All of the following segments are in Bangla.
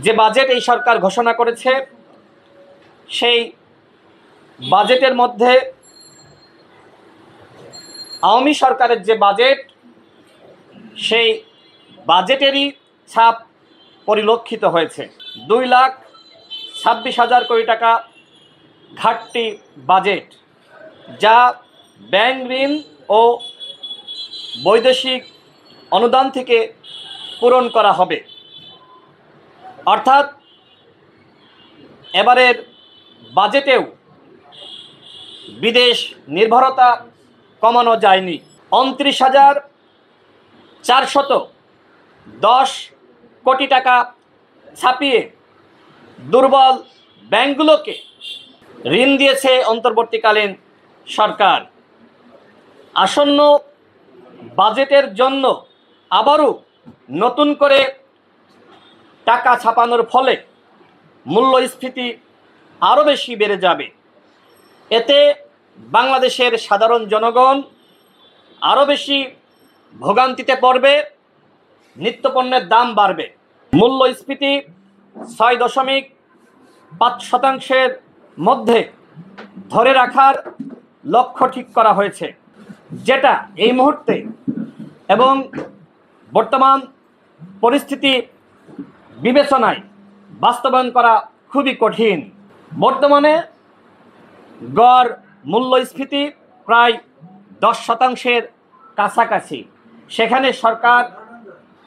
যে বাজেট এই সরকার ঘোষণা করেছে সেই বাজেটের মধ্যে আওয়ামী সরকারের যে বাজেট সেই বাজেটেরই ছাপ পরিলক্ষিত হয়েছে। 2,26,000 কোটি টাকা ঘাটতি বাজেট, যা ব্যাংক ঋণ ও বৈদেশিক অনুদান থেকে পূরণ করা হবে। অর্থাৎ এবারের বাজেটেও বিদেশ নির্ভরতা কমানো যায়নি। 29,410 কোটি টাকা ছাপিয়ে দুর্বল ব্যাংকগুলোকে ঋণ দিয়েছে অন্তর্বর্তীকালীন সরকার। আসন্ন বাজেটের জন্য আবারও নতুন করে টাকা ছাপানোর ফলে মূল্যস্ফীতি আরও বেশি বেড়ে যাবে। এতে বাংলাদেশের সাধারণ জনগণ আরও বেশি ভোগান্তিতে পড়বে, নিত্যপণ্যের দাম বাড়বে। মূল্যস্ফীতি 6.5% মধ্যে ধরে রাখার লক্ষ্য ঠিক করা হয়েছে, যেটা এই মুহূর্তে এবং বর্তমান পরিস্থিতি বিবেচনায় বাস্তবায়ন করা খুবই কঠিন। বর্তমানে গড় মূল্যস্ফীতি প্রায় 10% কাছাকাছি। সেখানে সরকার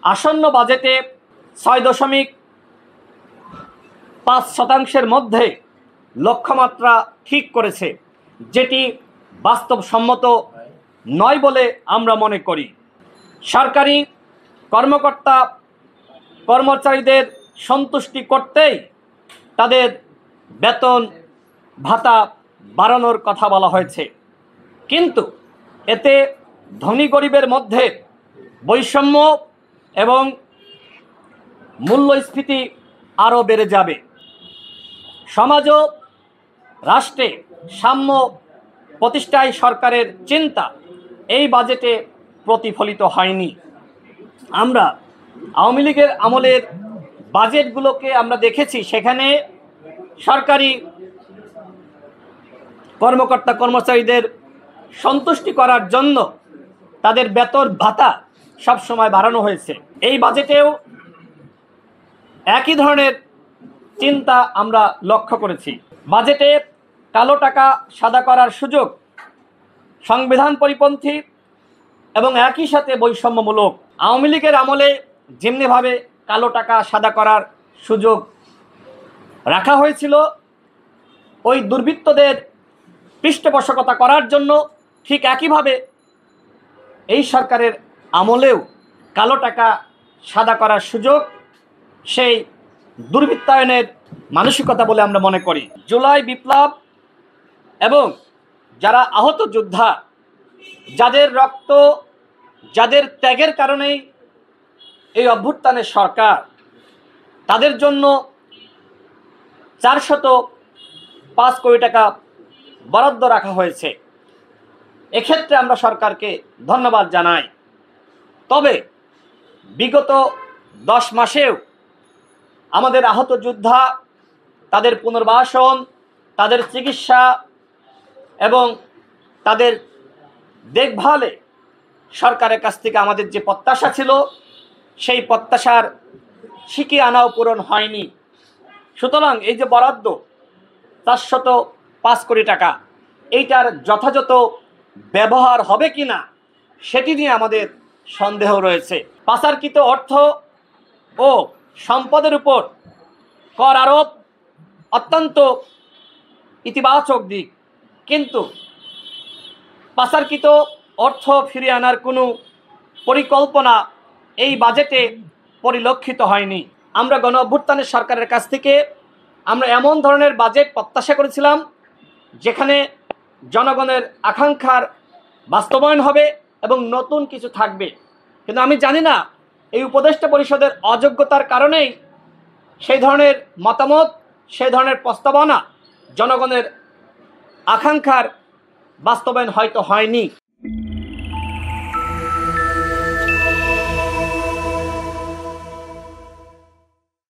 আসন্ন বাজেটে 6.5% মধ্যে লক্ষ্যমাত্রা ঠিক করেছে, যেটি বাস্তবসম্মত নয় বলে আমরা মনে করি। সরকারি কর্মকর্তা কর্মচারীদের সন্তুষ্টি করতেই তাদের বেতন ভাতা বাড়ানোর কথা বলা হয়েছে, কিন্তু এতে ধনী গরিবের মধ্যে বৈষম্য এবং মূল্যস্ফীতি আরও বেড়ে যাবে। সমাজ ও রাষ্ট্রে সাম্য প্রতিষ্ঠায় সরকারের চিন্তা এই বাজেটে প্রতিফলিত হয়নি। আমরা আওয়ামী লীগের আমলের বাজেটগুলোকে আমরা দেখেছি, সেখানে সরকারি কর্মকর্তা কর্মচারীদের সন্তুষ্টি করার জন্য তাদের বেতন ভাতা সবসময় বাড়ানো হয়েছে। এই বাজেটেও একই ধরনের চিন্তা আমরা লক্ষ্য করেছি। বাজেটে কালো টাকা সাদা করার সুযোগ সংবিধান পরিপন্থী এবং একই সাথে বৈষম্যমূলক। আওয়ামী লীগের আমলে যেমনিভাবে কালো টাকা সাদা করার সুযোগ রাখা হয়েছিল, ওই দুর্বৃত্তদের পৃষ্ঠপোষকতা করার জন্য ঠিক একইভাবে এই সরকারের আমলেও কালো টাকা সাদা করার সুযোগ সেই দুর্বৃত্তায়নের মানসিকতা বলে আমরা মনে করি। জুলাই বিপ্লব এবং যারা আহত যোদ্ধা, যাদের রক্ত, যাদের ত্যাগের কারণেই এই অভ্যুত্থানের সরকার, তাদের জন্য 405 কোটি টাকা বরাদ্দ রাখা হয়েছে। এক্ষেত্রে আমরা সরকারকে ধন্যবাদ জানাই। তবে বিগত 10 মাসেও আমাদের আহত যোদ্ধা, তাদের পুনর্বাসন, তাদের চিকিৎসা এবং তাদের দেখভালে সরকারের কাছ থেকে আমাদের যে প্রত্যাশা ছিল, সেই প্রত্যাশার শিখিয়ে আনাও পূরণ হয়নি। সুতরাং এই যে বরাদ্দ 405 কোটি টাকা, এইটার যথাযথ ব্যবহার হবে কি না সেটি নিয়ে আমাদের সন্দেহ রয়েছে। পাচারকৃত অর্থ ও সম্পদের উপর কর আরোপ অত্যন্ত ইতিবাচক দিক, কিন্তু পাচারকৃত অর্থ ফিরিয়ে আনার কোনো পরিকল্পনা এই বাজেটে পরিলক্ষিত হয়নি। আমরা গণ অভ্যুত্থানের সরকারের কাছ থেকে আমরা এমন ধরনের বাজেট প্রত্যাশা করেছিলাম যেখানে জনগণের আকাঙ্ক্ষার বাস্তবায়ন হবে এবং নতুন কিছু থাকবে, কিন্তু আমি জানি না এই উপদেষ্টা পরিষদের অযোগ্যতার কারণেই সেই ধরনের মতামত, সেই ধরনের প্রস্তাবনা জনগণের আকাঙ্ক্ষার বাস্তবায়ন হয়তো হয়নি।